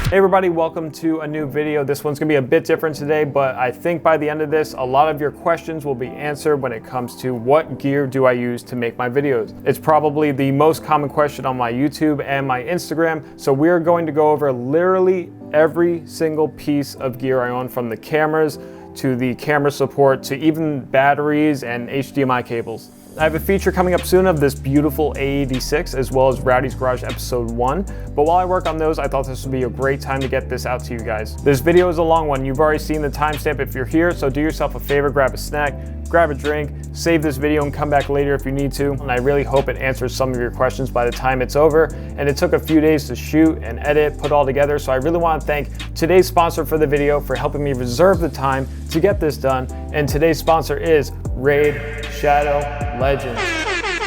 Hey everybody, welcome to a new video. This one's gonna be a bit different today, but I think by the end of this, a lot of your questions will be answered when it comes to what gear do I use to make my videos. It's probably the most common question on my YouTube and my Instagram, so we're going to go over literally every single piece of gear I own, from the cameras to the camera support to even batteries and HDMI cables. I have a feature coming up soon of this beautiful A86 as well as Rowdy's Garage episode 1, but while I work on those, I thought this would be a great time to get this out to you guys. This video is a long one. You've already seen the timestamp if you're here, so do yourself a favor, grab a snack, grab a drink, save this video and come back later if you need to. And I really hope it answers some of your questions by the time it's over. And it took a few days to shoot and edit, put all together, so I really want to thank today's sponsor for the video for helping me reserve the time to get this done. And today's sponsor is Raid Shadow Legends.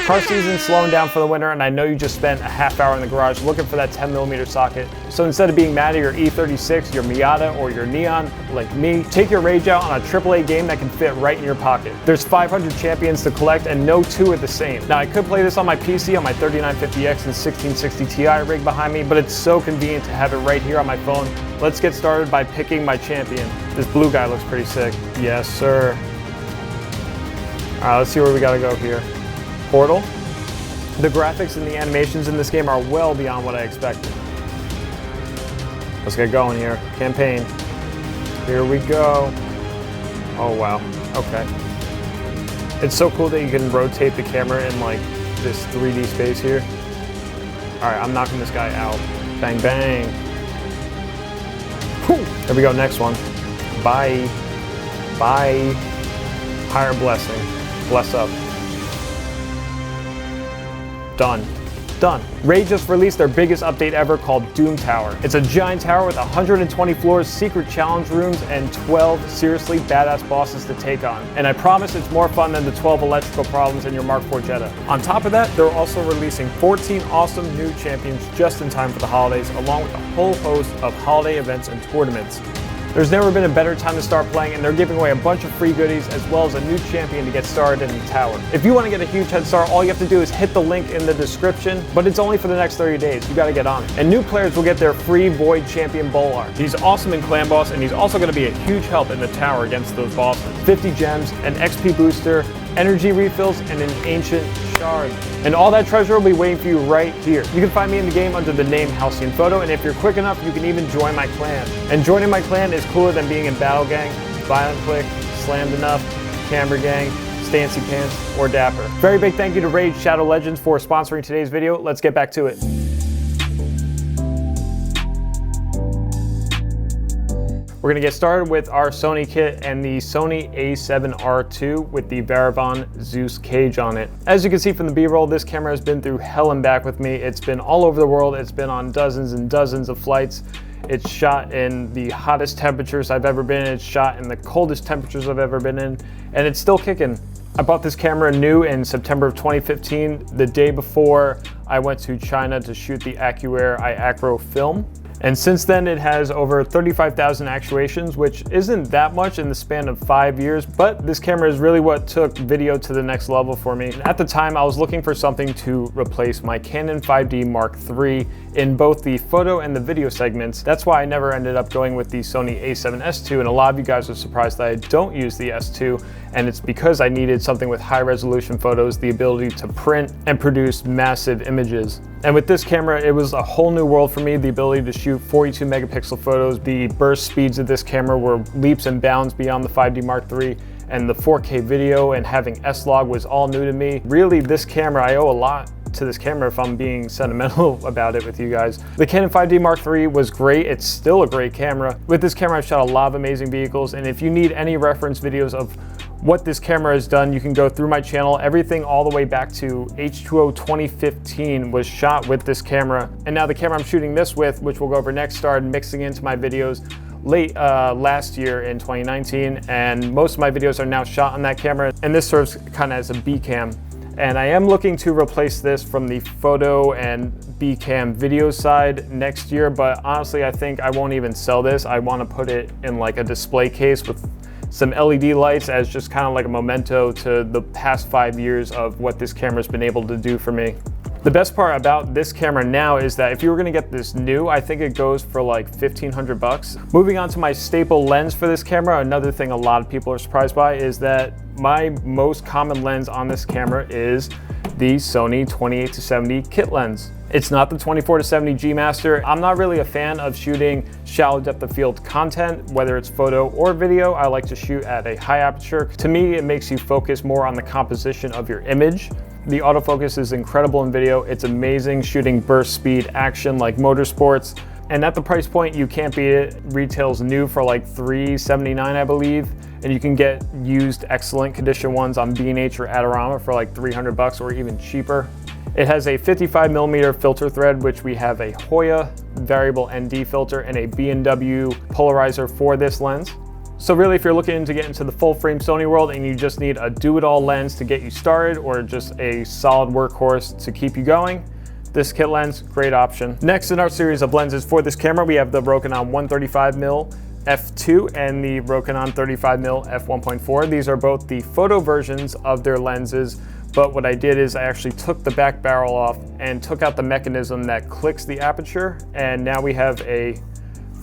Car season's slowing down for the winter, and I know you just spent a half hour in the garage looking for that 10mm socket. So instead of being mad at your E36, your Miata, or your Neon like me, take your rage out on a AAA game that can fit right in your pocket. There's 500 champions to collect, and no two are the same. Now I could play this on my PC on my 3950X and 1660 Ti rig behind me, but it's so convenient to have it right here on my phone. Let's get started by picking my champion. This blue guy looks pretty sick. Yes, sir. All right, let's see where we gotta go here. Portal. The graphics and the animations in this game are well beyond what I expected. Let's get going here. Campaign. Here we go. Oh wow, okay. It's so cool that you can rotate the camera in like this 3D space here. All right, I'm knocking this guy out. Bang, bang. Whew. There we go, next one. Bye. Bye. Higher blessing. Bless up. Done. Done. Raid just released their biggest update ever called Doom Tower. It's a giant tower with 120 floors, secret challenge rooms, and 12 seriously badass bosses to take on. And I promise it's more fun than the 12 electrical problems in your Mark IV Jetta. On top of that, they're also releasing 14 awesome new champions just in time for the holidays, along with a whole host of holiday events and tournaments. There's never been a better time to start playing, and they're giving away a bunch of free goodies as well as a new champion to get started in the tower. If you want to get a huge head start, all you have to do is hit the link in the description, but it's only for the next 30 days. You got to get on it. And new players will get their free Void Champion Bolar. He's awesome in Clan Boss, and he's also going to be a huge help in the tower against those bosses. 50 gems, an XP booster, energy refills, and an ancient shard. And all that treasure will be waiting for you right here. You can find me in the game under the name HALCYON Photo, and if you're quick enough, you can even join my clan. And joining my clan is cooler than being in Battle Gang, Violent Click, Slammed Enough, Camera Gang, Stancy Pants, or Dapper. Very big thank you to Raid Shadow Legends for sponsoring today's video. Let's get back to it. We're gonna get started with our Sony Kit and the Sony a7R II with the Varavon Zeus cage on it. As you can see from the B-roll, this camera has been through hell and back with me. It's been all over the world. It's been on dozens and dozens of flights. It's shot in the hottest temperatures I've ever been in. It's shot in the coldest temperatures I've ever been in, and it's still kicking. I bought this camera new in September of 2015, the day before I went to China to shoot the AccuAir iAcro film. And since then, it has over 35,000 actuations, which isn't that much in the span of 5 years, but this camera is really what took video to the next level for me. At the time, I was looking for something to replace my Canon 5D Mark III in both the photo and the video segments. That's why I never ended up going with the Sony a7S II, and a lot of you guys are surprised that I don't use the S2, and it's because I needed something with high resolution photos, the ability to print and produce massive images. And with this camera, it was a whole new world for me, the ability to shoot 42 megapixel photos. The burst speeds of this camera were leaps and bounds beyond the 5D Mark III, and the 4K video and having S-Log was all new to me. Really, this camera, I owe a lot to this camera if I'm being sentimental about it with you guys. The Canon 5D Mark III was great. It's still a great camera. With this camera, I've shot a lot of amazing vehicles, and if you need any reference videos of what this camera has done, you can go through my channel. Everything all the way back to H2O 2015 was shot with this camera. And now the camera I'm shooting this with, which we'll go over next, started mixing into my videos late last year in 2019. And most of my videos are now shot on that camera. And this serves kind of as a B cam. And I am looking to replace this from the photo and B cam video side next year. But honestly, I think I won't even sell this. I want to put it in like a display case with some LED lights as just kind of like a memento to the past 5 years of what this camera's been able to do for me. The best part about this camera now is that if you were gonna get this new, I think it goes for like 1,500 bucks. Moving on to my staple lens for this camera, another thing a lot of people are surprised by is that my most common lens on this camera is the Sony 28-70 kit lens. It's not the 24-70 G Master. I'm not really a fan of shooting shallow depth of field content, whether it's photo or video. I like to shoot at a high aperture. To me, it makes you focus more on the composition of your image. The autofocus is incredible in video. It's amazing shooting burst speed action like motorsports. And at the price point, you can't beat it. Retails new for like $379, I believe. And you can get used excellent condition ones on B&H or Adorama for like 300 bucks or even cheaper. It has a 55mm filter thread, which we have a Hoya variable ND filter and a B&W polarizer for this lens. So really, if you're looking to get into the full frame Sony world and you just need a do-it-all lens to get you started or just a solid workhorse to keep you going, this kit lens, great option. Next in our series of lenses for this camera, we have the Rokinon 135mm f2 and the Rokinon 35mm f1.4. These are both the photo versions of their lenses, but what I did is I actually took the back barrel off and took out the mechanism that clicks the aperture, and now we have a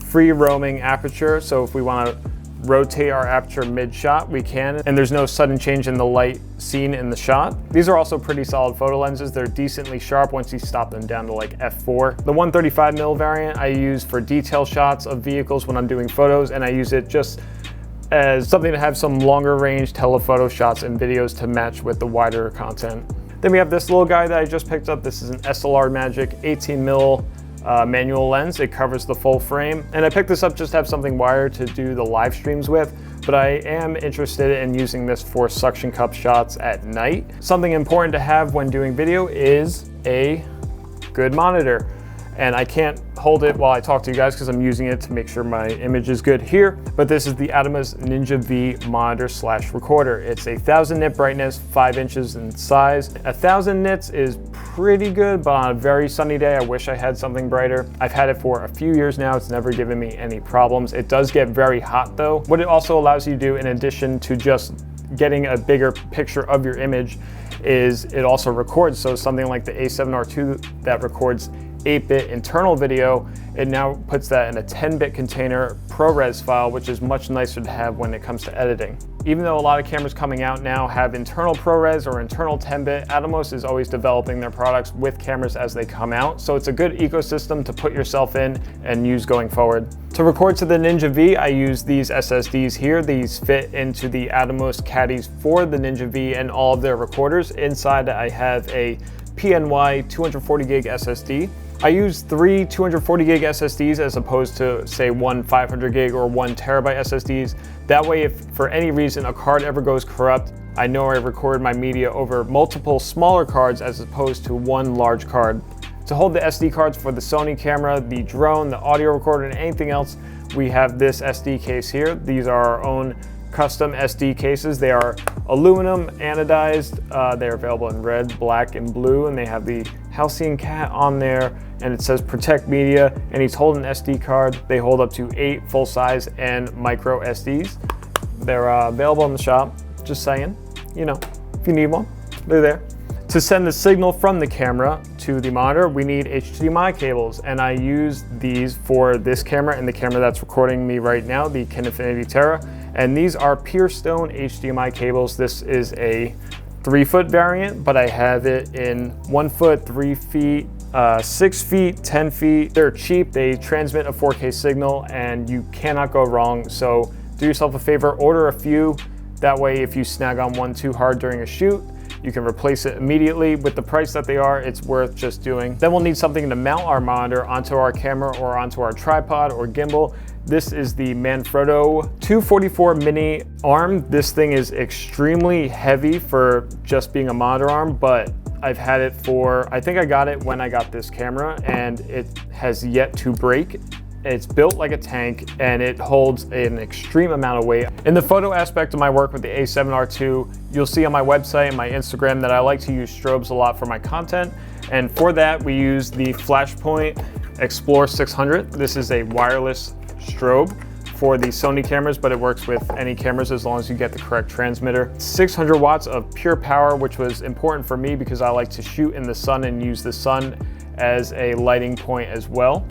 free roaming aperture. So if we want to rotate our aperture mid-shot, we can, and there's no sudden change in the light seen in the shot. These are also pretty solid photo lenses. They're decently sharp once you stop them down to like f4. The 135mm variant I use for detail shots of vehicles when I'm doing photos, and I use it just as something to have some longer range telephoto shots and videos to match with the wider content. Then we have this little guy that I just picked up. This is an SLR Magic 18mm manual lens. It covers the full frame, and I picked this up just to have something wired to do the live streams with, but I am interested in using this for suction cup shots at night. Something important to have when doing video is a good monitor, and I can't hold it while I talk to you guys because I'm using it to make sure my image is good here, but this is the Atomos Ninja V monitor / recorder. It's a 1000 nit brightness, 5 inches in size. 1000 nits is pretty good, but on a very sunny day, I wish I had something brighter. I've had it for a few years now. It's never given me any problems. It does get very hot though. What it also allows you to do, in addition to just getting a bigger picture of your image, is it also records. So something like the A7R2 that records 8-bit internal video, it now puts that in a 10-bit container ProRes file, which is much nicer to have when it comes to editing. Even though a lot of cameras coming out now have internal ProRes or internal 10-bit, Atomos is always developing their products with cameras as they come out, so it's a good ecosystem to put yourself in and use going forward. To record to the Ninja V, I use these SSDs here. These fit into the Atomos caddies for the Ninja V and all of their recorders. Inside, I have a PNY 240 gig SSD. I use 3 240 gig SSDs as opposed to say 1 500 gig or 1 terabyte SSDs. That way, if for any reason a card ever goes corrupt, I know I recorded my media over multiple smaller cards as opposed to one large card. To hold the SD cards for the Sony camera, the drone, the audio recorder, and anything else, we have this SD case here. These are our own custom SD cases. They are aluminum anodized. They're available in red, black, and blue, and they have the HALCYON cat on there, and it says protect media, and he's holding an SD card. They hold up to 8 full-size and micro SDs. They're available in the shop, just saying. You know, if you need one, they're there. To send the signal from the camera to the monitor, we need HDMI cables, and I use these for this camera and the camera that's recording me right now, the Kinefinity Terra, and these are Purestone HDMI cables. This is a 3-foot variant, but I have it in 1 foot, 3 feet, 6 feet, 10 feet. They're cheap, they transmit a 4K signal, and you cannot go wrong. So do yourself a favor, order a few. That way, if you snag on one too hard during a shoot, you can replace it immediately. With the price that they are, it's worth just doing. Then we'll need something to mount our monitor onto our camera or onto our tripod or gimbal. This is the Manfrotto 244 mini arm. This thing is extremely heavy for just being a monitor arm, but I've had it for, I think I got it when I got this camera, and it has yet to break. It's built like a tank, and it holds an extreme amount of weight. In the photo aspect of my work with the A7R2, you'll see on my website and my Instagram that I like to use strobes a lot for my content. And for that, we use the Flashpoint Explore 600. This is a wireless strobe, for the Sony cameras, but it works with any cameras as long as you get the correct transmitter. 600 watts of pure power, which was important for me because I like to shoot in the sun and use the sun as a lighting point as well.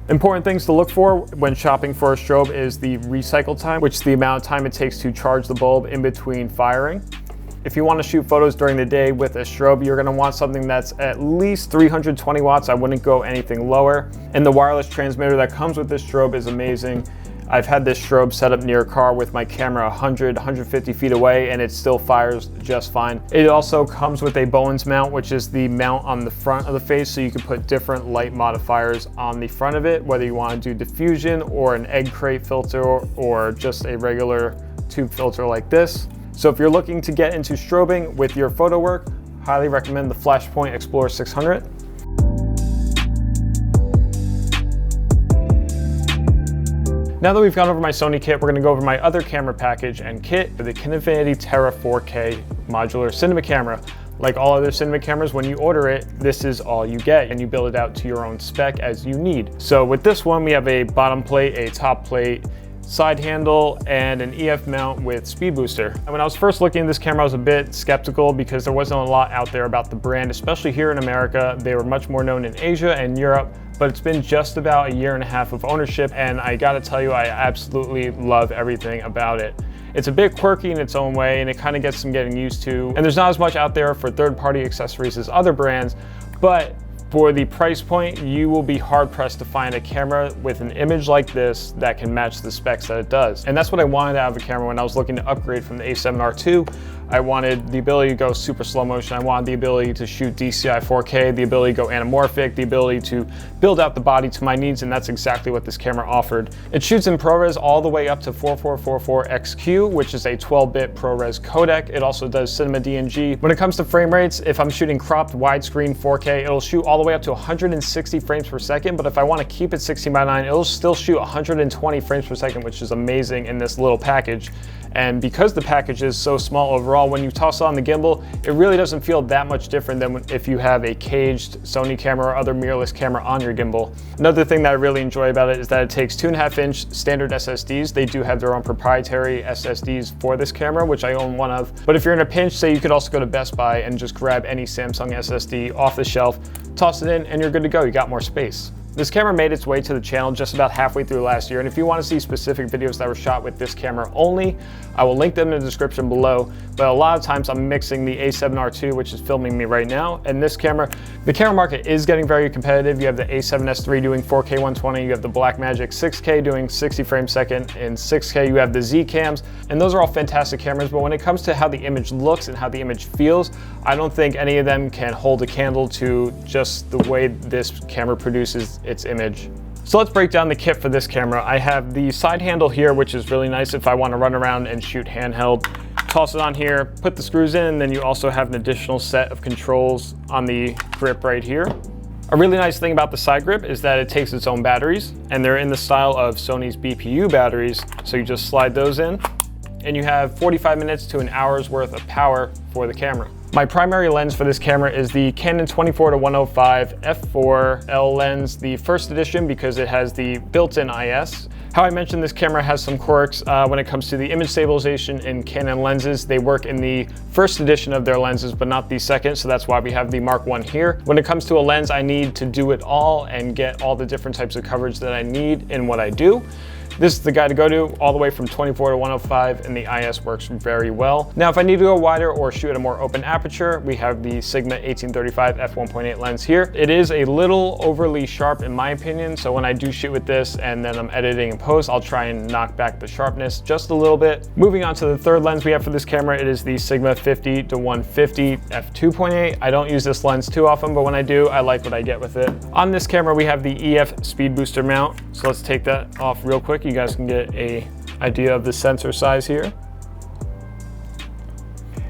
Important things to look for when shopping for a strobe is the recycle time, which is the amount of time it takes to charge the bulb in between firing. If you want to shoot photos during the day with a strobe, you're going to want something that's at least 320 watts. I wouldn't go anything lower. And the wireless transmitter that comes with this strobe is amazing. I've had this strobe set up near a car with my camera 150 feet away, and it still fires just fine. It also comes with a Bowens mount, which is the mount on the front of the face, so you can put different light modifiers on the front of it, whether you want to do diffusion or an egg crate filter or just a regular tube filter like this. So if you're looking to get into strobing with your photo work, highly recommend the Flashpoint Explorer 600. Now that we've gone over my Sony kit, we're going to go over my other camera package and kit, the Kinefinity Terra 4K modular cinema camera. Like all other cinema cameras, when you order it, this is all you get, and you build it out to your own spec as you need. So with this one, we have a bottom plate, a top plate, side handle, and an EF mount with speed booster. And when I was first looking at this camera, I was a bit skeptical because there wasn't a lot out there about the brand, especially here in America. They were much more known in Asia and Europe, but it's been just about a year and a half of ownership, and I gotta tell you, I absolutely love everything about it. It's a bit quirky in its own way, and it kind of gets some getting used to. And there's not as much out there for third-party accessories as other brands, but for the price point, you will be hard-pressed to find a camera with an image like this that can match the specs that it does. And that's what I wanted out of a camera when I was looking to upgrade from the A7R2. I wanted the ability to go super slow motion. I wanted the ability to shoot DCI 4K, the ability to go anamorphic, the ability to build out the body to my needs, and that's exactly what this camera offered. It shoots in ProRes all the way up to 4444XQ, which is a 12-bit ProRes codec. It also does Cinema DNG. When it comes to frame rates, if I'm shooting cropped widescreen 4K, it'll shoot all the way up to 160 frames per second, but if I want to keep it 16:9, it'll still shoot 120 frames per second, which is amazing in this little package. And because the package is so small overall, when you toss it on the gimbal, it really doesn't feel that much different than if you have a caged Sony camera or other mirrorless camera on your gimbal. Another thing that I really enjoy about it is that it takes 2.5-inch standard SSDs. They do have their own proprietary SSDs for this camera, which I own one of. But if you're in a pinch, say you could also go to Best Buy and just grab any Samsung SSD off the shelf, toss it in, and you're good to go. You got more space. This camera made its way to the channel just about halfway through last year, and if you want to see specific videos that were shot with this camera only, I will link them in the description below. But a lot of times I'm mixing the A7R2, which is filming me right now, and this camera. The camera market is getting very competitive. You have the A7S III doing 4K 120, you have the Blackmagic 6K doing 60 frames per second in 6K, you have the Z cams, and those are all fantastic cameras, but when it comes to how the image looks and how the image feels, I don't think any of them can hold a candle to just the way this camera produces its image. So let's break down the kit for this camera. I have the side handle here, which is really nice if I want to run around and shoot handheld. Toss it on here, put the screws in, and then you also have an additional set of controls on the grip right here. A really nice thing about the side grip is that it takes its own batteries, and they're in the style of Sony's BPU batteries. So you just slide those in, and you have 45 minutes to an hour's worth of power for the camera. My primary lens for this camera is the Canon 24-105 f4L lens, the first edition, because it has the built-in IS. How I mentioned, this camera has some quirks when it comes to the image stabilization in Canon lenses. They work in the first edition of their lenses, but not the second, so that's why we have the Mark I here. When it comes to a lens, I need to do it all and get all the different types of coverage that I need in what I do. This is the guy to go to, all the way from 24-105, and the IS works very well. Now, if I need to go wider or shoot at a more open aperture, we have the Sigma 1835 f1.8 lens here. It is a little overly sharp in my opinion, so when I do shoot with this and then I'm editing in post, I'll try and knock back the sharpness just a little bit. Moving on to the third lens we have for this camera, it is the Sigma 50-150 f2.8. I don't use this lens too often, but when I do, I like what I get with it. On this camera, we have the EF speed booster mount, so let's take that off real quick. You guys can get an idea of the sensor size here.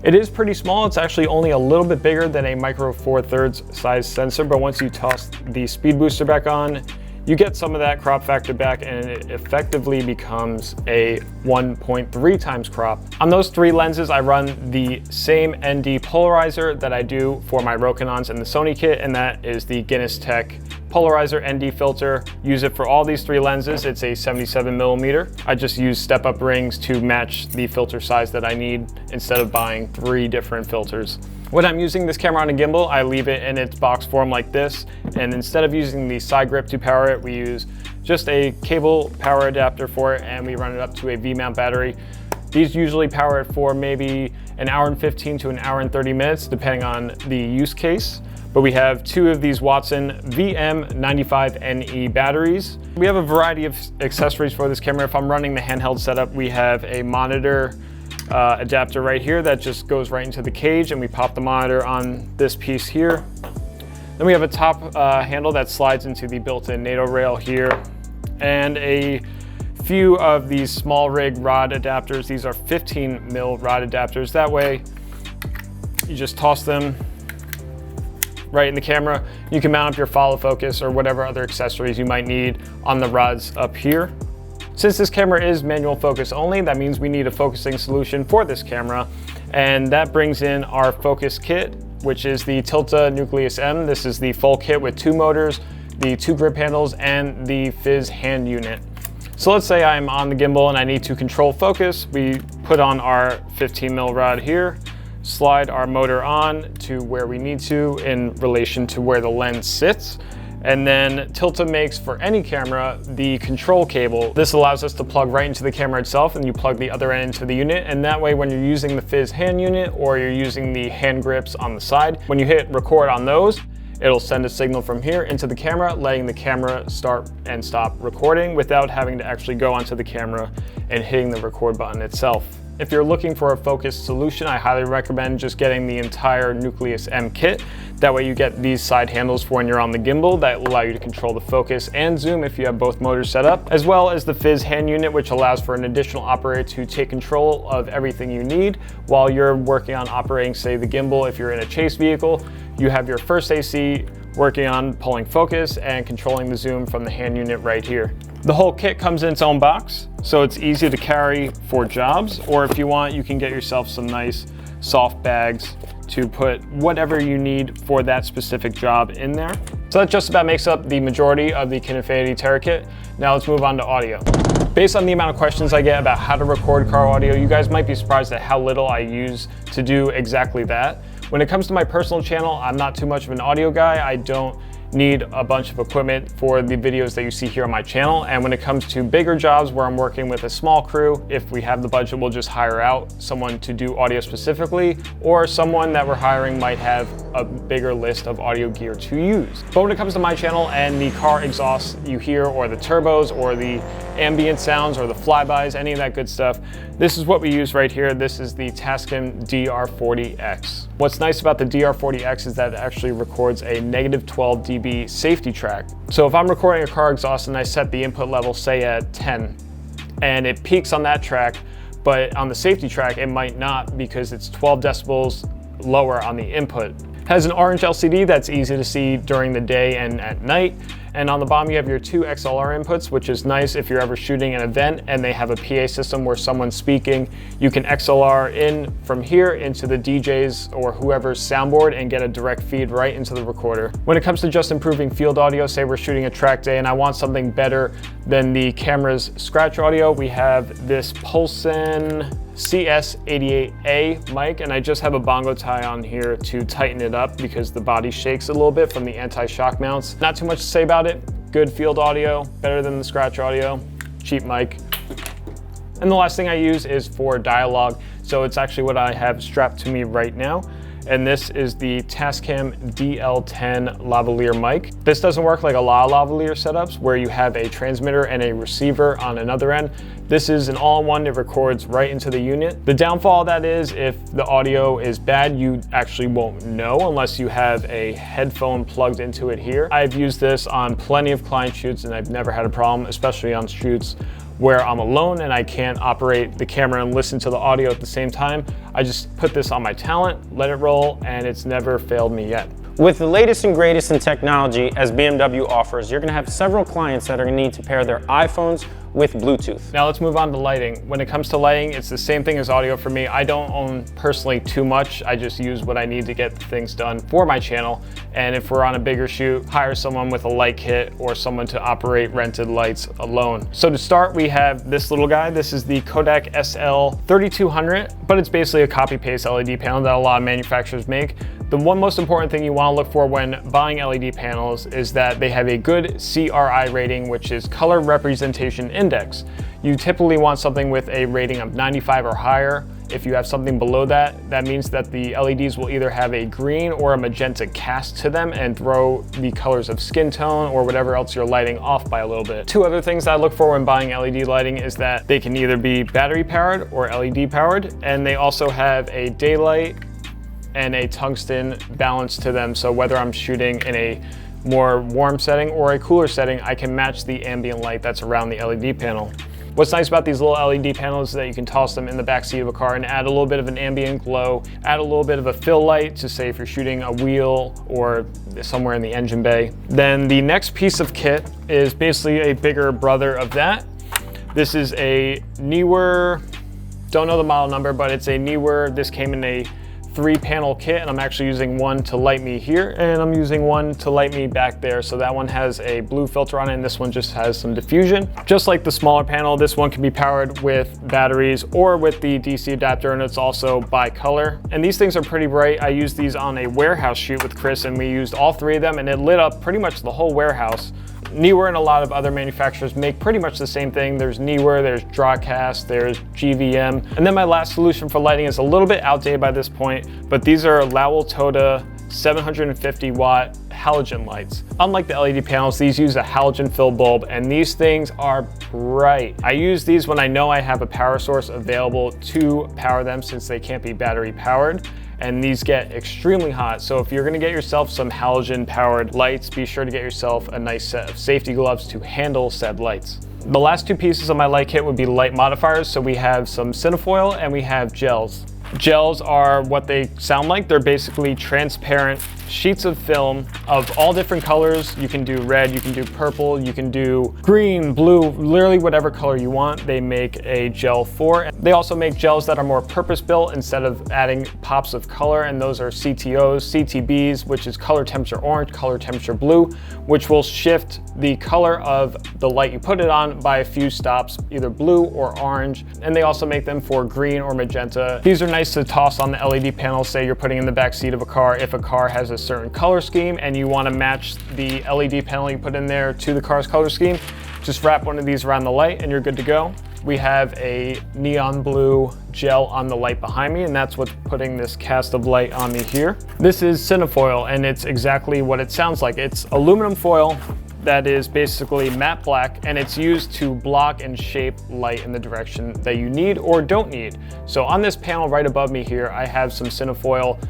It is pretty small. It's actually only a little bit bigger than a micro 4/3 size sensor, but once you toss the speed booster back on, you get some of that crop factor back, and it effectively becomes a 1.3 times crop. On those three lenses, I run the same ND polarizer that I do for my Rokinons and the Sony kit, and that is the Guinness Tech polarizer ND filter. Use it for all these 3 lenses. It's a 77mm. I just use step-up rings to match the filter size that I need instead of buying 3 different filters. When I'm using this camera on a gimbal, I leave it in its box form like this, and instead of using the side grip to power it, we use just a cable power adapter for it, and we run it up to a V-mount battery. These usually power it for maybe an hour and 15 to an hour and 30 minutes, depending on the use case. But we have 2 of these Watson VM95NE batteries. We have a variety of accessories for this camera. If I'm running the handheld setup, we have a monitor adapter right here that just goes right into the cage, and we pop the monitor on this piece here. Then we have a top handle that slides into the built-in NATO rail here, and a few of these small rig rod adapters. These are 15mm rod adapters. That way you just toss them right in the camera. You can mount up your follow focus or whatever other accessories you might need on the rods up here. Since this camera is manual focus only, that means we need a focusing solution for this camera, and that brings in our focus kit, which is the Tilta Nucleus M. This is the full kit with 2 motors, the 2 grip handles, and the Fizz hand unit. So let's say I'm on the gimbal and I need to control focus. We put on our 15mm rod here, slide our motor on to where we need to in relation to where the lens sits. And then Tilta makes for any camera the control cable. This allows us to plug right into the camera itself, and you plug the other end into the unit. And that way, when you're using the Fizz hand unit or you're using the hand grips on the side, when you hit record on those, it'll send a signal from here into the camera, letting the camera start and stop recording without having to actually go onto the camera and hitting the record button itself. If you're looking for a focused solution, I highly recommend just getting the entire Nucleus M kit. That way you get these side handles for when you're on the gimbal that allow you to control the focus and zoom if you have both motors set up, as well as the Fizz hand unit, which allows for an additional operator to take control of everything you need while you're working on operating, say, the gimbal. If you're in a chase vehicle, you have your first AC working on pulling focus and controlling the zoom from the hand unit right here. The whole kit comes in its own box, so it's easy to carry for jobs, or if you want, you can get yourself some nice soft bags to put whatever you need for that specific job in there. So that just about makes up the majority of the Kinefinity Terra kit. Now let's move on to audio. Based on the amount of questions I get about how to record car audio, you guys might be surprised at how little I use to do exactly that. When it comes to my personal channel, I'm not too much of an audio guy. I don't need a bunch of equipment for the videos that you see here on my channel. And when it comes to bigger jobs where I'm working with a small crew, if we have the budget, we'll just hire out someone to do audio specifically, or someone that we're hiring might have a bigger list of audio gear to use. But when it comes to my channel and the car exhausts you hear, or the turbos, or the ambient sounds, or the flybys, any of that good stuff, this is what we use right here. This is the Tascam DR40X. What's nice about the DR40X is that it actually records a -12 dB safety track. So if I'm recording a car exhaust and I set the input level, say at 10, and it peaks on that track, but on the safety track, it might not because it's 12 decibels lower on the input. It has an orange LCD that's easy to see during the day and at night. And on the bottom, you have your 2 XLR inputs, which is nice if you're ever shooting an event and they have a PA system where someone's speaking. You can XLR in from here into the DJ's or whoever's soundboard and get a direct feed right into the recorder. When it comes to just improving field audio, say we're shooting a track day and I want something better than the camera's scratch audio, we have this Pulsen CS88A mic, and I just have a bongo tie on here to tighten it up because the body shakes a little bit from the anti-shock mounts. Not too much to say about it. Good field audio, better than the scratch audio, cheap mic. And the last thing I use is for dialogue. So it's actually what I have strapped to me right now. And this is the Tascam DL10 lavalier mic. This doesn't work like a lot of lavalier setups where you have a transmitter and a receiver on another end. This is an all-in-one, it records right into the unit. The downfall of that is if the audio is bad, you actually won't know unless you have a headphone plugged into it here. I've used this on plenty of client shoots and I've never had a problem, especially on shoots where I'm alone and I can't operate the camera and listen to the audio at the same time. I just put this on my talent, let it roll, and it's never failed me yet. With the latest and greatest in technology as BMW offers, you're going to have several clients that are going to need to pair their iPhones with Bluetooth. Now let's move on to lighting. When it comes to lighting, it's the same thing as audio for me. I don't own personally too much. I just use what I need to get things done for my channel. And if we're on a bigger shoot, hire someone with a light kit or someone to operate rented lights alone. So to start, we have this little guy. This is the Kodak SL3200, but it's basically a copy-paste LED panel that a lot of manufacturers make. The one most important thing you want to look for when buying LED panels is that they have a good CRI rating, which is Color Representation Index. You typically want something with a rating of 95 or higher. If you have something below that, that means that the LEDs will either have a green or a magenta cast to them and throw the colors of skin tone or whatever else you're lighting off by a little bit. Two other things I look for when buying LED lighting is that they can either be battery powered or LED powered, and they also have a daylight and a tungsten balance to them. So whether I'm shooting in a more warm setting or a cooler setting, I can match the ambient light that's around the LED panel. What's nice about these little LED panels is that you can toss them in the back seat of a car and add a little bit of an ambient glow, add a little bit of a fill light to say if you're shooting a wheel or somewhere in the engine bay. Then the next piece of kit is basically a bigger brother of that. This is a Neewer, don't know the model number, but it's a Neewer. This came in a 3-panel kit, and I'm actually using one to light me here, and I'm using one to light me back there. So that one has a blue filter on it, and this one just has some diffusion. Just like the smaller panel, this one can be powered with batteries or with the DC adapter, and it's also bi-color. And these things are pretty bright. I used these on a warehouse shoot with Chris, and we used all 3 of them, and it lit up pretty much the whole warehouse. Neewer and a lot of other manufacturers make pretty much the same thing. There's Neewer, there's Drawcast, there's GVM. And then my last solution for lighting is a little bit outdated by this point, but these are Lowell Toda 750 watt halogen lights. Unlike the LED panels, these use a halogen fill bulb, and these things are bright. I use these when I know I have a power source available to power them, since they can't be battery powered. And these get extremely hot. So if you're gonna get yourself some halogen powered lights, be sure to get yourself a nice set of safety gloves to handle said lights. The last 2 pieces of my light kit would be light modifiers. So we have some cinefoil and we have gels. Gels are what they sound like. They're basically transparent sheets of film of all different colors. You can do red, you can do purple, you can do green, blue, literally whatever color you want, they make a gel for. They also make gels that are more purpose-built instead of adding pops of color, and those are CTOs, CTBs, which is color temperature orange, color temperature blue, which will shift the color of the light you put it on by a few stops, either blue or orange. And they also make them for green or magenta. These are nice to toss on the LED panel, say you're putting in the back seat of a car. If a car has a certain color scheme and you want to match the LED panel you put in there to the car's color scheme, just wrap one of these around the light and you're good to go. We have a neon blue gel on the light behind me, and that's what's putting this cast of light on me here. This is cinefoil, and it's exactly what it sounds like. It's aluminum foil that is basically matte black, and it's used to block and shape light in the direction that you need or don't need. So on this panel right above me here, I have some cinefoil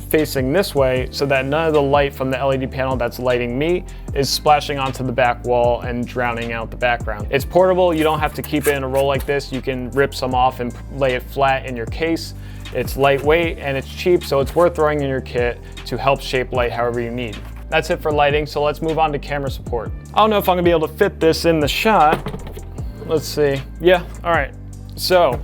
facing this way so that none of the light from the LED panel that's lighting me is splashing onto the back wall and drowning out the background. It's portable. You don't have to keep it in a roll like this. You can rip some off and lay it flat in your case. It's lightweight and it's cheap, so it's worth throwing in your kit to help shape light however you need. That's it for lighting, so let's move on to camera support. I don't know if I'm gonna be able to fit this in the shot. Let's see. Yeah, all right. So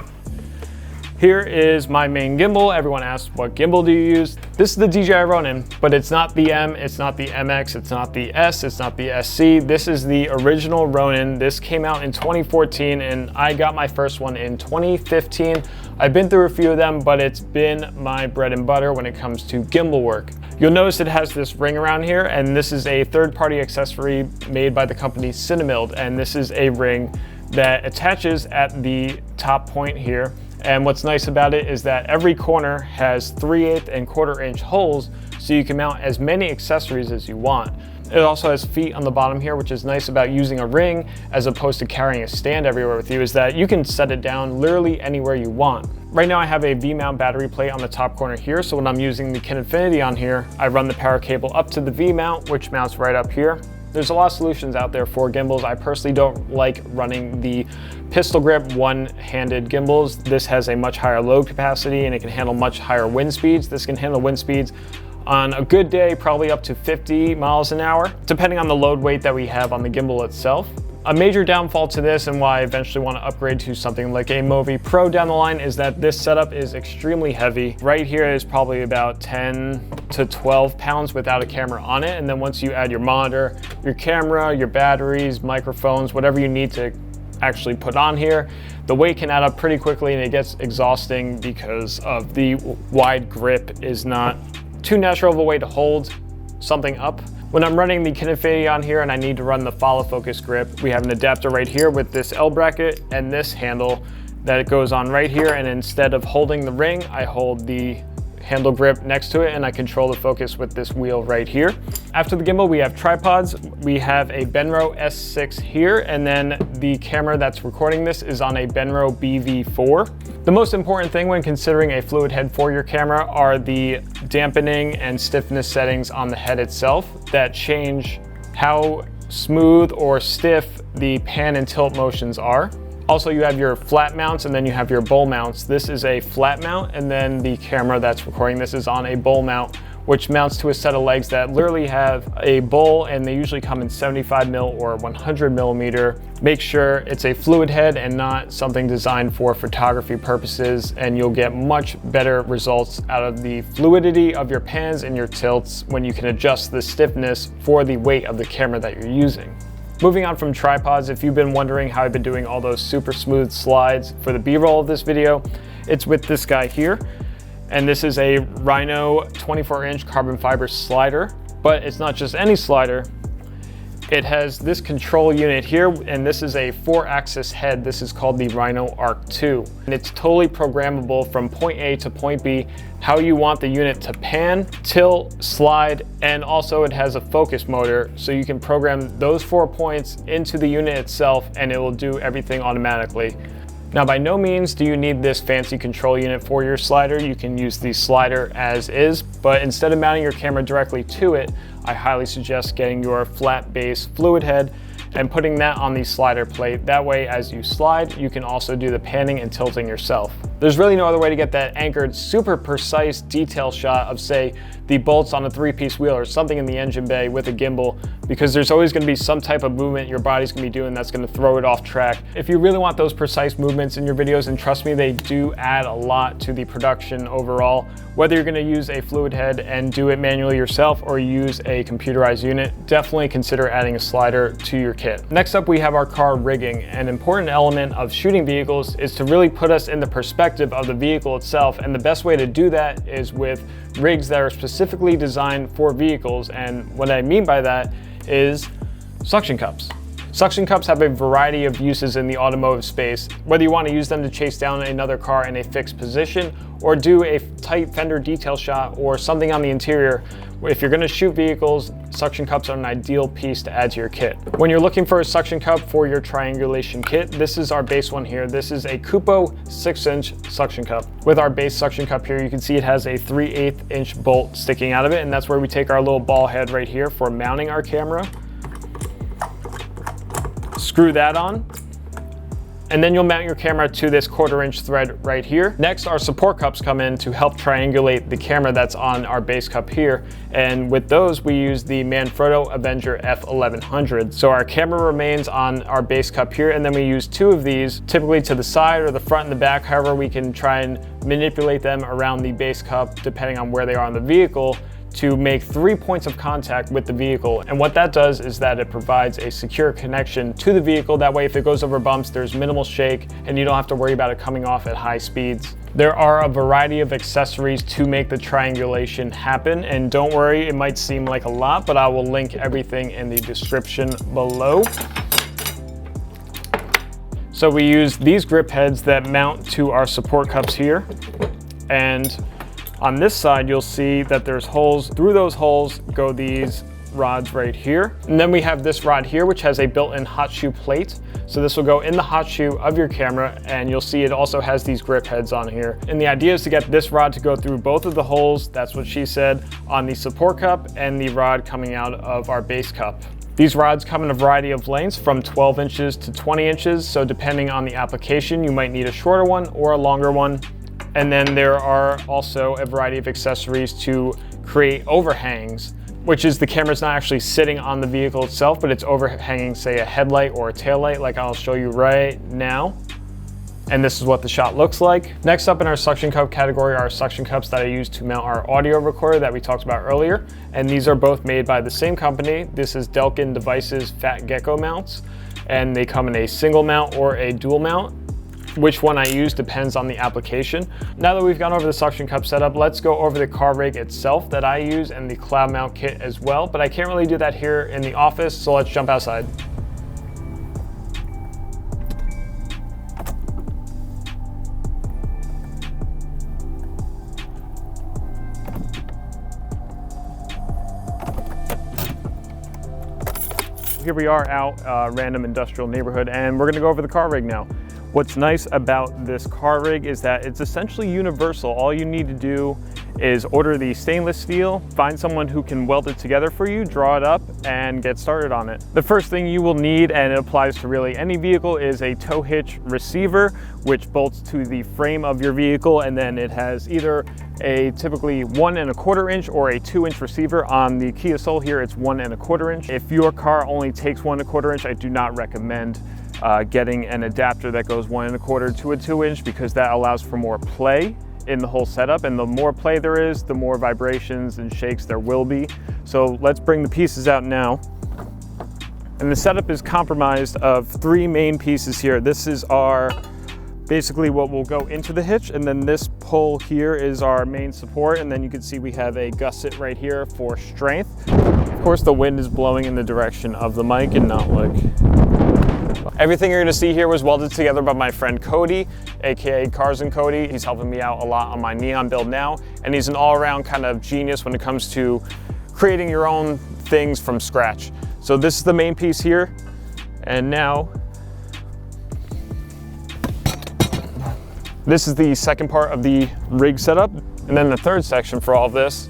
here is my main gimbal. Everyone asks, what gimbal do you use? This is the DJI Ronin, but it's not the M, it's not the MX, it's not the S, it's not the SC. This is the original Ronin. This came out in 2014, and I got my first one in 2015. I've been through a few of them, but it's been my bread and butter when it comes to gimbal work. You'll notice it has this ring around here, and this is a third-party accessory made by the company Cinemild, and this is a ring that attaches at the top point here. And what's nice about it is that every corner has 3/8 and 1/4 inch holes, so you can mount as many accessories as you want. It also has feet on the bottom here, which is nice about using a ring as opposed to carrying a stand everywhere with you, is that you can set it down literally anywhere you want. Right now I have a V-mount battery plate on the top corner here, so when I'm using the Kinefinity on here, I run the power cable up to the V-mount, which mounts right up here. There's a lot of solutions out there for gimbals. I personally don't like running the pistol grip one-handed gimbals. This has a much higher load capacity and it can handle much higher wind speeds. This can handle wind speeds On a good day, probably up to 50 miles an hour, depending on the load weight that we have on the gimbal itself. A major downfall to this, and why I eventually want to upgrade to something like a Movi Pro down the line, is that this setup is extremely heavy. Right here is probably about 10 to 12 pounds without a camera on it. And then once you add your monitor, your camera, your batteries, microphones, whatever you need to actually put on here, the weight can add up pretty quickly and it gets exhausting because of the wide grip is not too natural of a way to hold something up. When I'm running the Kinefinity on here and I need to run the follow focus grip, we have an adapter right here with this L bracket and this handle that it goes on right here, and instead of holding the ring, I hold the handle grip next to it and I control the focus with this wheel right here. After the gimbal, we have tripods. We have a Benro S6 here, and then the camera that's recording this is on a Benro BV4. The most important thing when considering a fluid head for your camera are the dampening and stiffness settings on the head itself that change how smooth or stiff the pan and tilt motions are. Also, you have your flat mounts and then you have your bowl mounts. This is a flat mount, and then the camera that's recording this is on a bowl mount, which mounts to a set of legs that literally have a bowl, and they usually come in 75 mil or 100 millimeter. Make sure it's a fluid head and not something designed for photography purposes, and you'll get much better results out of the fluidity of your pans and your tilts when you can adjust the stiffness for the weight of the camera that you're using. Moving on from tripods, if you've been wondering how I've been doing all those super smooth slides for the B-roll of this video, it's with this guy here. And this is a Rhino 24-inch carbon fiber slider, but it's not just any slider. It has this control unit here, and this is a 4-axis head. This is called the Rhino Arc 2. And it's totally programmable from point A to point B, how you want the unit to pan, tilt, slide, and also it has a focus motor, so you can program those 4 points into the unit itself and it will do everything automatically. Now, by no means do you need this fancy control unit for your slider. You can use the slider as is, but instead of mounting your camera directly to it, I highly suggest getting your flat base fluid head and putting that on the slider plate. That way, as you slide, you can also do the panning and tilting yourself. There's really no other way to get that anchored, super precise detail shot of, say, the bolts on a 3-piece wheel or something in the engine bay with a gimbal, because there's always gonna be some type of movement your body's gonna be doing that's gonna throw it off track. If you really want those precise movements in your videos, and trust me, they do add a lot to the production overall, whether you're gonna use a fluid head and do it manually yourself or use a computerized unit, definitely consider adding a slider to your kit. Next up, we have our car rigging. An important element of shooting vehicles is to really put us in the perspective of the vehicle itself, and the best way to do that is with rigs that are specifically designed for vehicles. And what I mean by that is suction cups. Suction cups have a variety of uses in the automotive space, whether you want to use them to chase down another car in a fixed position or do a tight fender detail shot or something on the interior. If you're going to shoot vehicles, suction cups are an ideal piece to add to your kit. When you're looking for a suction cup for your triangulation kit, this is our base one here. This is a Kupo 6-inch suction cup. With our base suction cup here, you can see it has a 3/8 inch bolt sticking out of it, and that's where we take our little ball head right here for mounting our camera. Screw that on, and then you'll mount your camera to this 1/4-inch thread right here. Next, our support cups come in to help triangulate the camera that's on our base cup here, and with those we use the Manfrotto Avenger F1100. So our camera remains on our base cup here, and then we use 2 of these, typically to the side or the front and the back. However, we can try and manipulate them around the base cup depending on where they are on the vehicle, to make 3 points of contact with the vehicle. And what that does is that it provides a secure connection to the vehicle. That way, if it goes over bumps, there's minimal shake and you don't have to worry about it coming off at high speeds. There are a variety of accessories to make the triangulation happen, and don't worry, it might seem like a lot, but I will link everything in the description below. So we use these grip heads that mount to our support cups here, and on this side, you'll see that there's holes. Through those holes go these rods right here. And then we have this rod here, which has a built-in hot shoe plate. So this will go in the hot shoe of your camera, and you'll see it also has these grip heads on here. And the idea is to get this rod to go through both of the holes, that's what she said, on the support cup and the rod coming out of our base cup. These rods come in a variety of lengths from 12 inches to 20 inches. So depending on the application, you might need a shorter one or a longer one. And then there are also a variety of accessories to create overhangs, which is the camera's not actually sitting on the vehicle itself, but it's overhanging, say, a headlight or a taillight, like I'll show you right now. And this is what the shot looks like. Next up in our suction cup category are suction cups that I use to mount our audio recorder that we talked about earlier. And these are both made by the same company. This is Delkin Devices Fat Gecko mounts, and they come in a single mount or a dual mount. Which one I use depends on the application. Now that we've gone over the suction cup setup, let's go over the car rig itself that I use and the cloud mount kit as well, but I can't really do that here in the office, so let's jump outside. Here we are out random industrial neighborhood, and we're gonna go over the car rig now. What's nice about this car rig is that it's essentially universal. All you need to do is order the stainless steel, find someone who can weld it together for you, draw it up, and get started on it. The first thing you will need, and it applies to really any vehicle, is a tow hitch receiver, which bolts to the frame of your vehicle, and then it has either a typically 1 1/4 inch or a 2-inch receiver. On the Kia Soul here, it's 1 1/4 inch. If your car only takes 1 1/4 inch, I do not recommend getting an adapter that goes 1 1/4 to a 2-inch, because that allows for more play in the whole setup, and the more play there is, the more vibrations and shakes there will be. So let's bring the pieces out now. And the setup is comprised of 3 main pieces here. This is our basically what will go into the hitch, and then this pole here is our main support, and then you can see we have a gusset right here for strength. Of course, the wind is blowing in the direction of the mic and not like... Everything you're gonna see here was welded together by my friend Cody, aka Cars and Cody. He's helping me out a lot on my Neon build now, and he's an all-around kind of genius when it comes to creating your own things from scratch. So this is the main piece here, and now this is the second part of the rig setup. And then the third section for all of this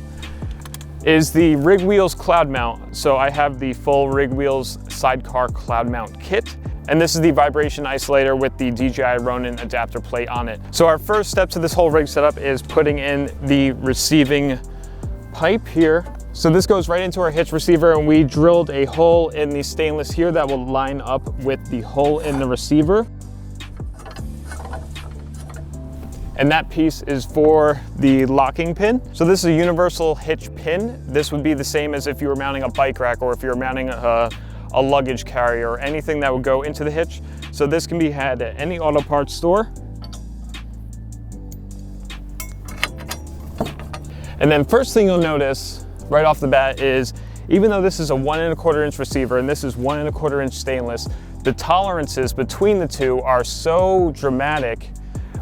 is the rig wheels cloud mount. So I have the full rig wheels sidecar cloud mount kit. And this is the vibration isolator with the DJI Ronin adapter plate on it. So our first step to this whole rig setup is putting in the receiving pipe here. So this goes right into our hitch receiver, and we drilled a hole in the stainless here that will line up with the hole in the receiver. And that piece is for the locking pin. So this is a universal hitch pin. This would be the same as if you were mounting a bike rack, or if you're mounting a luggage carrier, or anything that would go into the hitch. So this can be had at any auto parts store. And then first thing you'll notice right off the bat is, even though this is a 1 1/4 inch receiver and this is 1 1/4 inch stainless, the tolerances between the two are so dramatic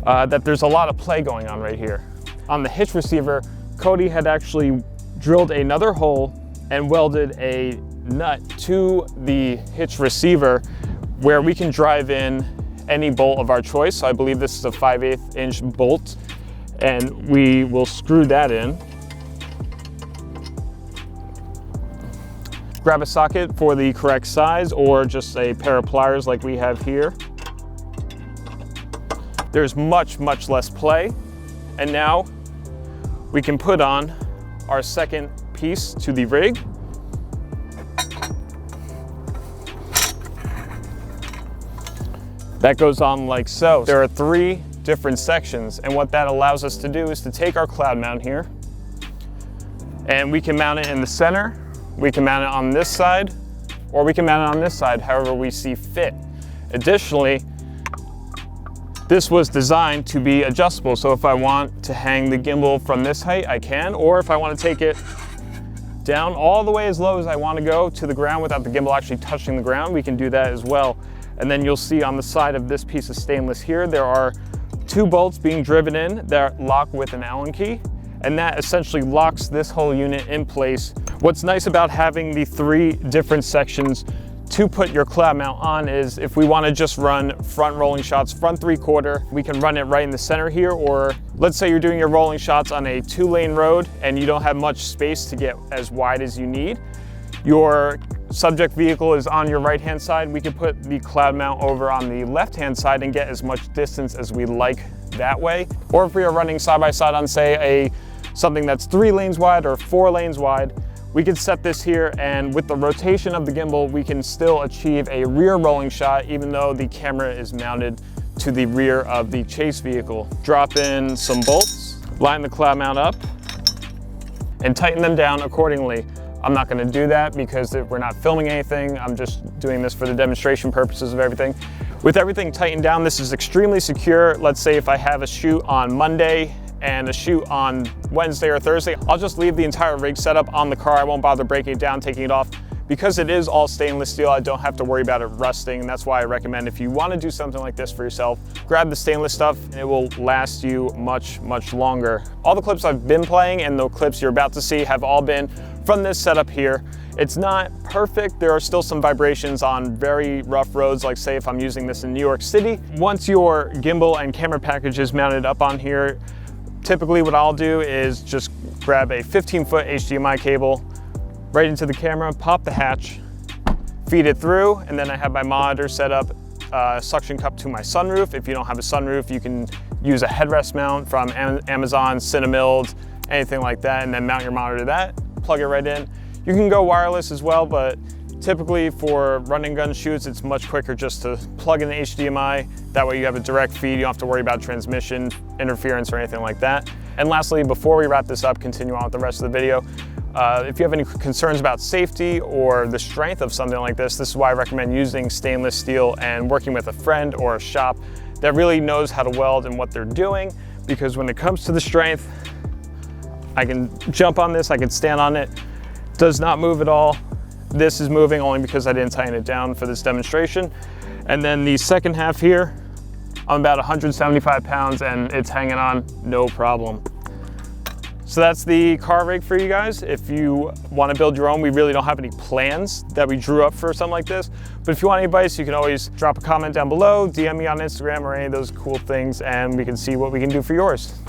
that there's a lot of play going on right here. On the hitch receiver, Cody had actually drilled another hole and welded a nut to the hitch receiver where we can drive in any bolt of our choice. So I believe this is a 5/8 inch bolt, and we will screw that in. Grab a socket for the correct size, or just a pair of pliers like we have here. There's much, much less play. And now we can put on our second piece to the rig. That goes on like so. There are 3 different sections, and what that allows us to do is to take our cloud mount here, and we can mount it in the center, we can mount it on this side, or we can mount it on this side, however we see fit. Additionally, this was designed to be adjustable, so if I want to hang the gimbal from this height, I can, or if I want to take it down all the way as low as I want to go to the ground without the gimbal actually touching the ground, we can do that as well. And then you'll see on the side of this piece of stainless here, there are 2 bolts being driven in that lock with an Allen key, and that essentially locks this whole unit in place. What's nice about having the 3 different sections to put your cloud mount on is, if we want to just run front rolling shots, front 3/4, we can run it right in the center here. Or let's say you're doing your rolling shots on a 2-lane road and you don't have much space to get as wide as you need. Your subject vehicle is on your right-hand side. We could put the cloud mount over on the left-hand side and get as much distance as we like that way. Or if we are running side by side on, say, something that's 3 lanes wide or 4 lanes wide, we can set this here, and with the rotation of the gimbal, we can still achieve a rear rolling shot even though the camera is mounted to the rear of the chase vehicle. Drop in some bolts, line the cloud mount up, and tighten them down accordingly. I'm not gonna do that because we're not filming anything. I'm just doing this for the demonstration purposes of everything. With everything tightened down, this is extremely secure. Let's say if I have a shoot on Monday and a shoot on Wednesday or Thursday, I'll just leave the entire rig setup on the car. I won't bother breaking it down, taking it off. Because it is all stainless steel, I don't have to worry about it rusting, and that's why I recommend if you want to do something like this for yourself, grab the stainless stuff and it will last you much, much longer. All the clips I've been playing and the clips you're about to see have all been from this setup here. It's not perfect. There are still some vibrations on very rough roads, like say if I'm using this in New York City. Once your gimbal and camera package is mounted up on here, typically what I'll do is just grab a 15-foot HDMI cable right into the camera, pop the hatch, feed it through, and then I have my monitor set up, suction cup to my sunroof. If you don't have a sunroof, you can use a headrest mount from Amazon, Cinemilled, anything like that, and then mount your monitor to that, plug it right in. You can go wireless as well, but typically for run and gun shoots, it's much quicker just to plug in the HDMI. That way you have a direct feed, you don't have to worry about transmission, interference, or anything like that. And lastly, before we wrap this up, continue on with the rest of the video, if you have any concerns about safety or the strength of something like this is why I recommend using stainless steel and working with a friend or a shop that really knows how to weld and what they're doing, because when it comes to the strength, I can jump on this, I can stand on it, does not move at all. This is moving only because I didn't tighten it down for this demonstration. And then the second half here, I'm about 175 pounds and it's hanging on no problem. So that's the car rig for you guys. If you want to build your own, we really don't have any plans that we drew up for something like this. But if you want any advice, you can always drop a comment down below, DM me on Instagram or any of those cool things, and we can see what we can do for yours.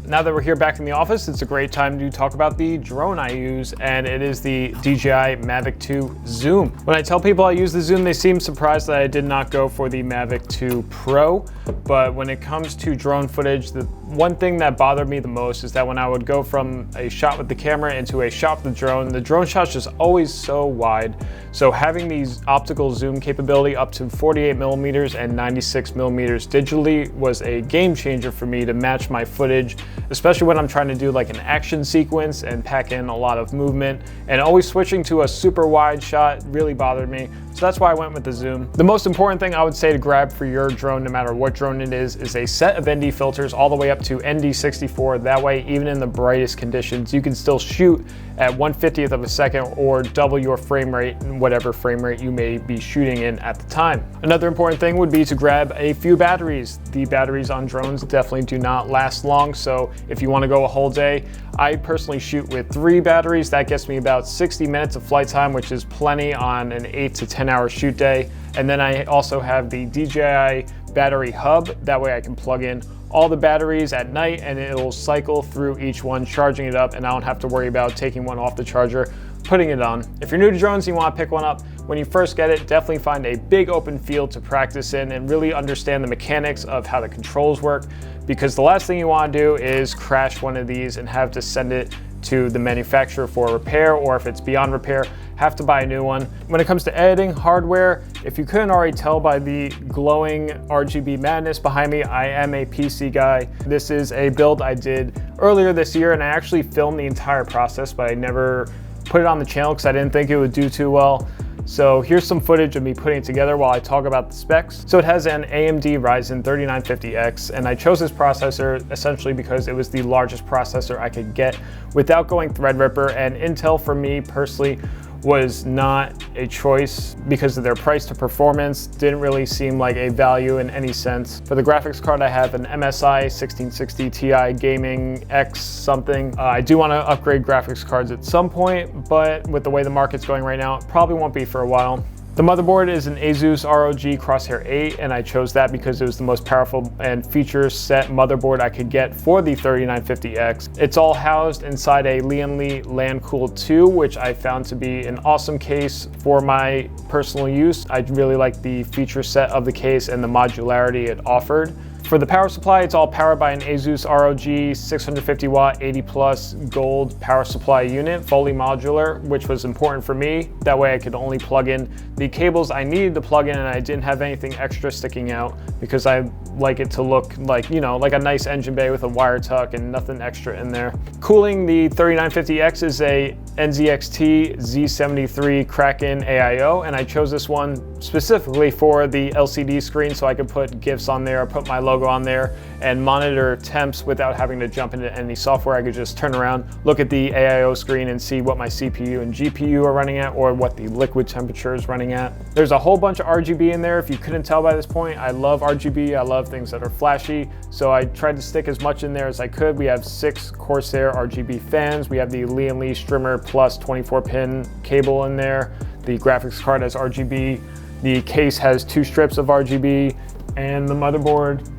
Now that we're here back in the office, it's a great time to talk about the drone I use, and it is the DJI Mavic 2 Zoom. When I tell people I use the Zoom, they seem surprised that I did not go for the Mavic 2 Pro, but when it comes to drone footage, the one thing that bothered me the most is that when I would go from a shot with the camera into a shot with the drone shot's just always so wide. So having these optical zoom capability up to 48 millimeters and 96 millimeters digitally was a game changer for me to match my footage, especially when I'm trying to do like an action sequence and pack in a lot of movement, and always switching to a super wide shot really bothered me. So that's why I went with the zoom. The most important thing I would say to grab for your drone, no matter what drone it is a set of ND filters all the way up to ND64. That way, even in the brightest conditions, you can still shoot at 1/50th of a second or double your frame rate in whatever frame rate you may be shooting in at the time. Another important thing would be to grab a few batteries. The batteries on drones definitely do not last long, so if you want to go a whole day, I personally shoot with 3 batteries. That gets me about 60 minutes of flight time, which is plenty on an 8 to 10 hour shoot day. And then I also have the DJI battery hub. That way I can plug in all the batteries at night and it'll cycle through each one, charging it up, and I don't have to worry about taking one off the charger, putting it on. If you're new to drones and you want to pick one up, when you first get it, definitely find a big open field to practice in and really understand the mechanics of how the controls work, because the last thing you want to do is crash one of these and have to send it to the manufacturer for repair, or if it's beyond repair, have to buy a new one. When it comes to editing hardware, if you couldn't already tell by the glowing RGB madness behind me, I am a PC guy. This is a build I did earlier this year, and I actually filmed the entire process, but I never put it on the channel because I didn't think it would do too well. So here's some footage of me putting it together while I talk about the specs. So it has an AMD Ryzen 3950X, and I chose this processor essentially because it was the largest processor I could get without going Threadripper, and Intel for me personally was not a choice because of their price to performance. Didn't really seem like a value in any sense. For the graphics card, I have an MSI 1660 Ti Gaming X something. I do want to upgrade graphics cards at some point, but with the way the market's going right now, it probably won't be for a while. The motherboard is an Asus ROG Crosshair 8, and I chose that because it was the most powerful and feature set motherboard I could get for the 3950X. It's all housed inside a Lian Li Landcool 2, which I found to be an awesome case for my personal use. I really like the feature set of the case and the modularity it offered. For the power supply, it's all powered by an Asus ROG 650 watt 80 plus gold power supply unit, fully modular, which was important for me. That way I could only plug in the cables I needed to plug in, and I didn't have anything extra sticking out because I like it to look like, you know, like a nice engine bay with a wire tuck and nothing extra in there. Cooling the 3950X is a NZXT Z73 Kraken AIO, and I chose this one specifically for the LCD screen so I could put GIFs on there, put my logo on there, and monitor temps without having to jump into any software. I could just turn around, look at the AIO screen and see what my CPU and GPU are running at, or what the liquid temperature is running at. There's a whole bunch of RGB in there. If you couldn't tell by this point, I love RGB. I love things that are flashy, so I tried to stick as much in there as I could. We have 6 Corsair RGB fans. We have the Lian Li Strimmer Plus 24-pin cable in there. The graphics card has RGB. The case has 2 strips of RGB, and the motherboard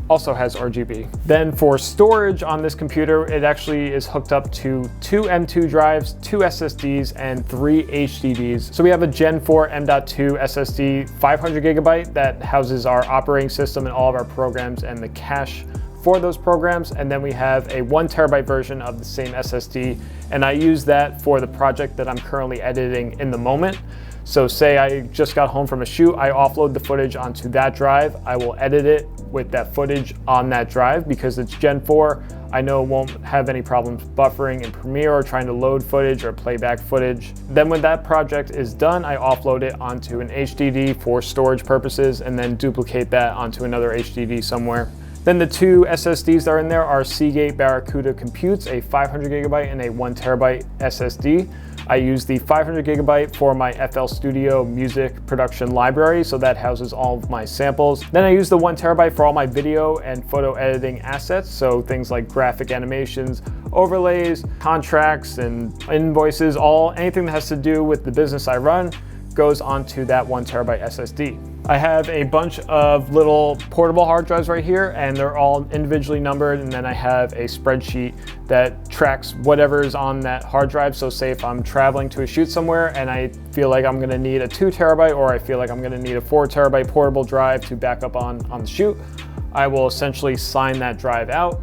also has RGB. Then for storage on this computer, it actually is hooked up to 2 M.2 drives, 2 SSDs, and 3 HDDs. So we have a Gen 4 M.2 SSD, 500 gigabyte that houses our operating system and all of our programs and the cache for those programs. And then we have a 1 terabyte version of the same SSD, and I use that for the project that I'm currently editing in the moment. So say I just got home from a shoot, I offload the footage onto that drive. I will edit it with that footage on that drive because it's Gen 4. I know it won't have any problems buffering in Premiere or trying to load footage or playback footage. Then when that project is done, I offload it onto an HDD for storage purposes and then duplicate that onto another HDD somewhere. Then the 2 SSDs that are in there are Seagate Barracuda Computes, a 500 gigabyte and a 1 terabyte SSD. I use the 500 gigabyte for my FL Studio music production library, so that houses all of my samples. Then I use the 1 terabyte for all my video and photo editing assets, so things like graphic animations, overlays, contracts, and invoices, anything that has to do with the business I run goes onto that 1 terabyte SSD. I have a bunch of little portable hard drives right here, and they're all individually numbered, and then I have a spreadsheet that tracks whatever is on that hard drive. So say if I'm traveling to a shoot somewhere and I feel like I'm gonna need a 2 terabyte or I feel like I'm gonna need a 4 terabyte portable drive to back up on the shoot, I will essentially sign that drive out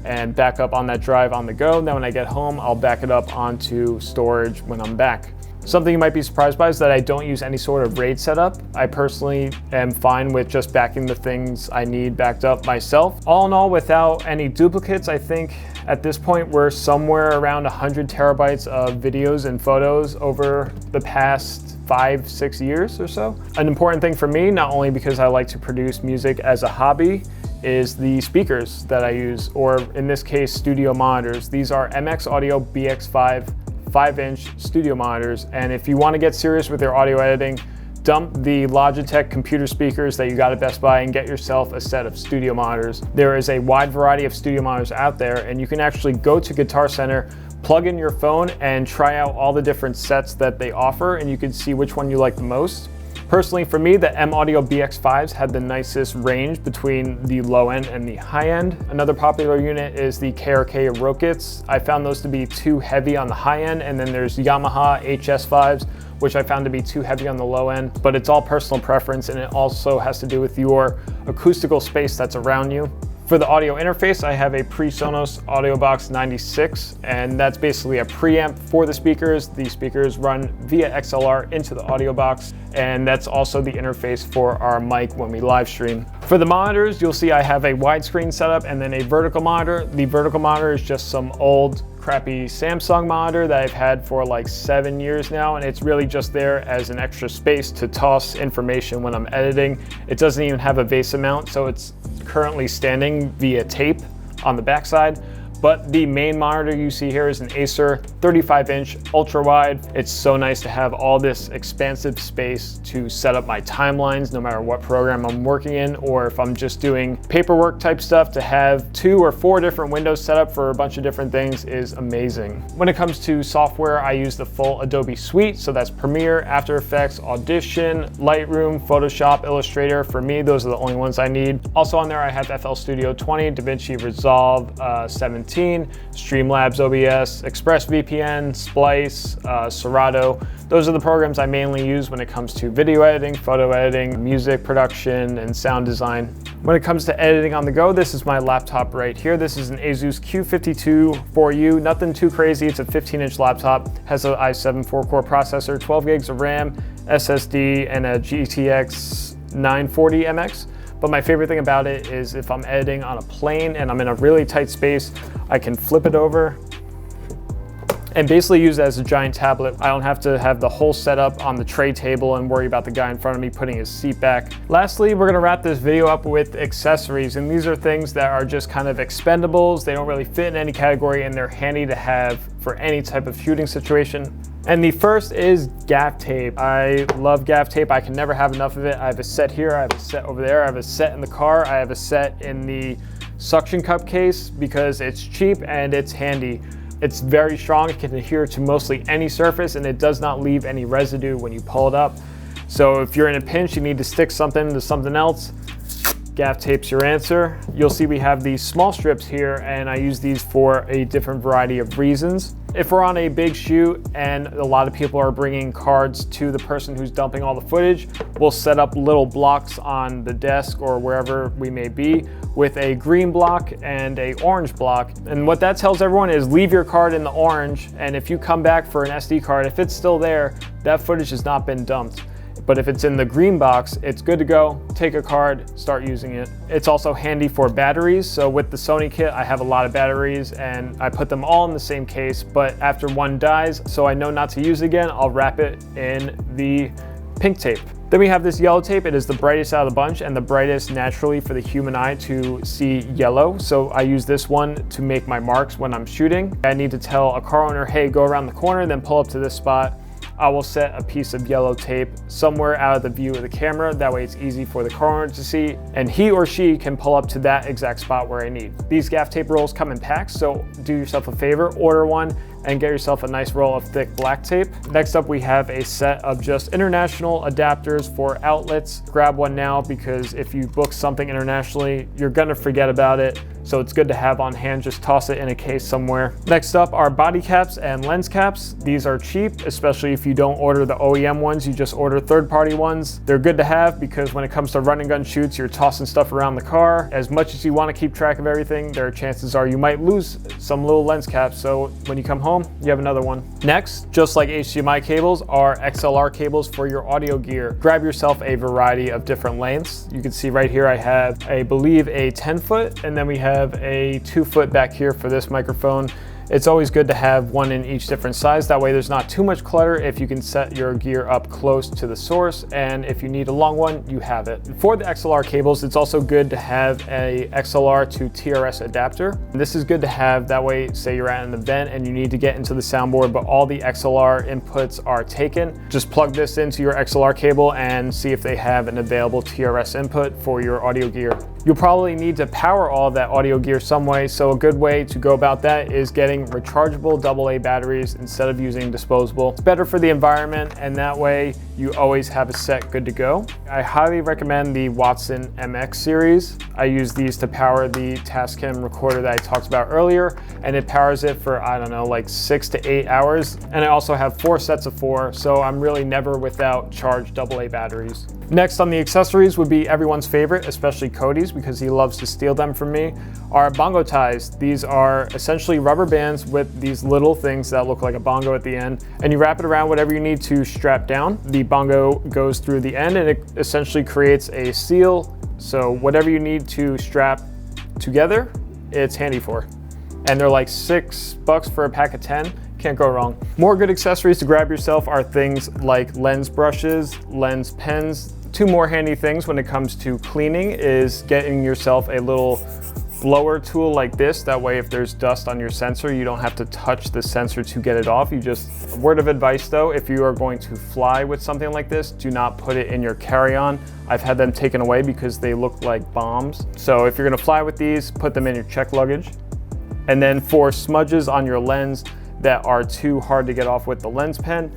and back up on that drive on the go. Then when I get home, I'll back it up onto storage when I'm back. Something you might be surprised by is that I don't use any sort of RAID setup. I personally am fine with just backing the things I need backed up myself. All in all, without any duplicates, I think at this point we're somewhere around 100 terabytes of videos and photos over the past 5-6 years or so. An important thing for me, not only because I like to produce music as a hobby, is the speakers that I use, or in this case, studio monitors. These are MX Audio BX5 5-inch studio monitors, and if you want to get serious with your audio editing, dump the Logitech computer speakers that you got at Best Buy and get yourself a set of studio monitors. There is a wide variety of studio monitors out there, and you can actually go to Guitar Center, plug in your phone, and try out all the different sets that they offer, and you can see which one you like the most. Personally, for me, the M Audio BX5s had the nicest range between the low end and the high end. Another popular unit is the KRK Rokits. I found those to be too heavy on the high end, and then there's Yamaha HS5s, which I found to be too heavy on the low end, but it's all personal preference, and it also has to do with your acoustical space that's around you. For the audio interface, I have a PreSonus AudioBox 96, and that's basically a preamp for the speakers. The speakers run via XLR into the audio box, and that's also the interface for our mic when we live stream. For the monitors, you'll see I have a widescreen setup and then a vertical monitor. The vertical monitor is just some old crappy Samsung monitor that I've had for like 7 years now, and it's really just there as an extra space to toss information when I'm editing. It doesn't even have a VESA mount, so it's currently standing via tape on the backside, But the main monitor you see here is an Acer 35-inch ultra wide. It's so nice to have all this expansive space to set up my timelines no matter what program I'm working in, or if I'm just doing paperwork type stuff. To have 2 or 4 different windows set up for a bunch of different things is amazing. When it comes to software, I use the full Adobe suite. So that's Premiere, After Effects, Audition, Lightroom, Photoshop, Illustrator. For me, those are the only ones I need. Also on there, I have FL Studio 20, DaVinci Resolve 17, Streamlabs OBS, ExpressVPN, Splice, Serato. Those are the programs I mainly use when it comes to video editing, photo editing, music production, and sound design. When it comes to editing on the go, this is my laptop right here. This is an Asus Q52 4U, nothing too crazy. It's a 15-inch laptop, has an i7 4-core processor, 12 gigs of RAM, SSD, and a GTX 940 MX. But my favorite thing about it is if I'm editing on a plane and I'm in a really tight space, I can flip it over and basically use it as a giant tablet. I don't have to have the whole setup on the tray table and worry about the guy in front of me putting his seat back. Lastly, we're gonna wrap this video up with accessories, and these are things that are just kind of expendables. They don't really fit in any category and they're handy to have for any type of shooting situation. And the first is gaff tape. I love gaff tape. I can never have enough of it. I have a set here, I have a set over there, I have a set in the car, I have a set in the suction cup case because it's cheap and it's handy. It's very strong, it can adhere to mostly any surface, and it does not leave any residue when you pull it up. So if you're in a pinch, you need to stick something to something else, gaff tape's your answer. You'll see we have these small strips here, and I use these for a different variety of reasons. If we're on a big shoot and a lot of people are bringing cards to the person who's dumping all the footage, we'll set up little blocks on the desk or wherever we may be with a green block and a orange block. And what that tells everyone is leave your card in the orange, and if you come back for an SD card, if it's still there, that footage has not been dumped. But if it's in the green box, it's good to go. Take a card, start using it. It's also handy for batteries. So with the Sony Kit, I have a lot of batteries and I put them all in the same case, but after one dies, so I know not to use it again, I'll wrap it in the pink tape. Then we have this yellow tape. It is the brightest out of the bunch and the brightest naturally for the human eye to see yellow. So I use this one to make my marks when I'm shooting. I need to tell a car owner, hey, go around the corner, then pull up to this spot. I will set a piece of yellow tape somewhere out of the view of the camera. That way it's easy for the car owner to see, and he or she can pull up to that exact spot where I need. These gaff tape rolls come in packs, so do yourself a favor, order one and get yourself a nice roll of thick black tape. Next up, we have a set of just international adapters for outlets. Grab one now because if you book something internationally, you're gonna forget about it. So it's good to have on hand, just toss it in a case somewhere. Next up are body caps and lens caps. These are cheap, especially if you don't order the OEM ones, you just order third-party ones. They're good to have because when it comes to run and gun shoots, you're tossing stuff around the car. As much as you wanna keep track of everything, there are chances are you might lose some little lens caps. So when you come home, you have another one. Next, just like HDMI cables, are XLR cables for your audio gear. Grab yourself a variety of different lengths. You can see right here I have, I believe, a 10-foot, and then we have a 2-foot back here for this microphone. It's always good to have one in each different size. That way there's not too much clutter if you can set your gear up close to the source, and if you need a long one, you have it. For the XLR cables, it's also good to have a XLR to TRS adapter. This is good to have, that way, say you're at an event and you need to get into the soundboard, but all the XLR inputs are taken. Just plug this into your XLR cable and see if they have an available TRS input for your audio gear. You'll probably need to power all of that audio gear some way, so a good way to go about that is getting rechargeable AA batteries instead of using disposable. It's better for the environment, and that way you always have a set good to go. I highly recommend the Watson MX series. I use these to power the Tascam recorder that I talked about earlier, and it powers it for, I don't know, like 6 to 8 hours. And I also have 4 sets of 4, so I'm really never without charged AA batteries. Next on the accessories would be everyone's favorite, especially Cody's, because he loves to steal them from me, are bongo ties. These are essentially rubber bands with these little things that look like a bongo at the end, and you wrap it around whatever you need to strap down. The bongo goes through the end and it essentially creates a seal. So whatever you need to strap together, it's handy for. And they're like $6 for a pack of 10. Can't go wrong. More good accessories to grab yourself are things like lens brushes, lens pens. 2 more handy things when it comes to cleaning is getting yourself a little blower tool like this. That way if there's dust on your sensor, you don't have to touch the sensor to get it off. You just, word of advice though, if you are going to fly with something like this, do not put it in your carry-on. I've had them taken away because they look like bombs. So if you're gonna fly with these, put them in your check luggage. And then for smudges on your lens that are too hard to get off with the lens pen,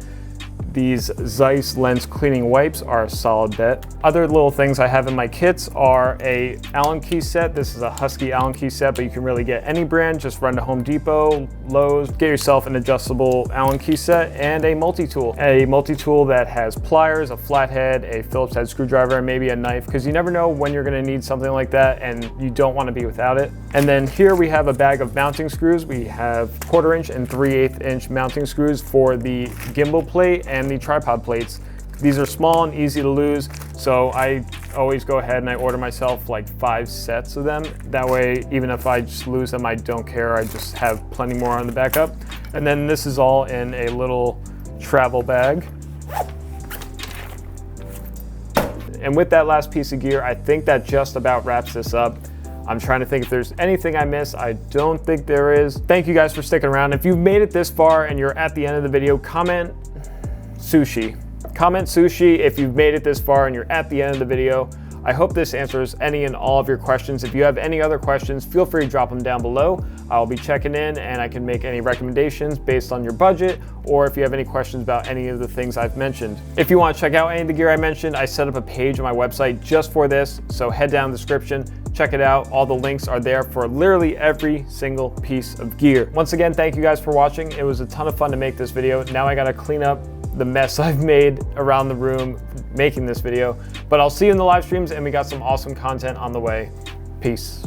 these Zeiss lens cleaning wipes are a solid bet. Other little things I have in my kits are a Allen key set. This is a Husky Allen key set, but you can really get any brand. Just run to Home Depot, Lowe's, get yourself an adjustable Allen key set and a multi-tool. A multi-tool that has pliers, a flathead, a Phillips head screwdriver, and maybe a knife, because you never know when you're gonna need something like that and you don't wanna be without it. And then here we have a bag of mounting screws. We have 1/4 inch and 3/8 inch mounting screws for the gimbal plate and the tripod plates. These are small and easy to lose, so I always go ahead and I order myself like 5 sets of them. That way, even if I just lose them, I don't care. I just have plenty more on the backup. And then this is all in a little travel bag. And with that last piece of gear, I think that just about wraps this up. I'm trying to think if there's anything I missed. I don't think there is. Thank you guys for sticking around. If you've made it this far and you're at the end of the video, comment sushi. Comment sushi if you've made it this far and you're at the end of the video. I hope this answers any and all of your questions. If you have any other questions, feel free to drop them down below. I'll be checking in and I can make any recommendations based on your budget, or if you have any questions about any of the things I've mentioned. If you want to check out any of the gear I mentioned, I set up a page on my website just for this, so head down the description, check it out. All the links are there for literally every single piece of gear. Once again, thank you guys for watching. It was a ton of fun to make this video. Now I gotta clean up the mess I've made around the room making this video, but I'll see you in the live streams and we got some awesome content on the way. Peace.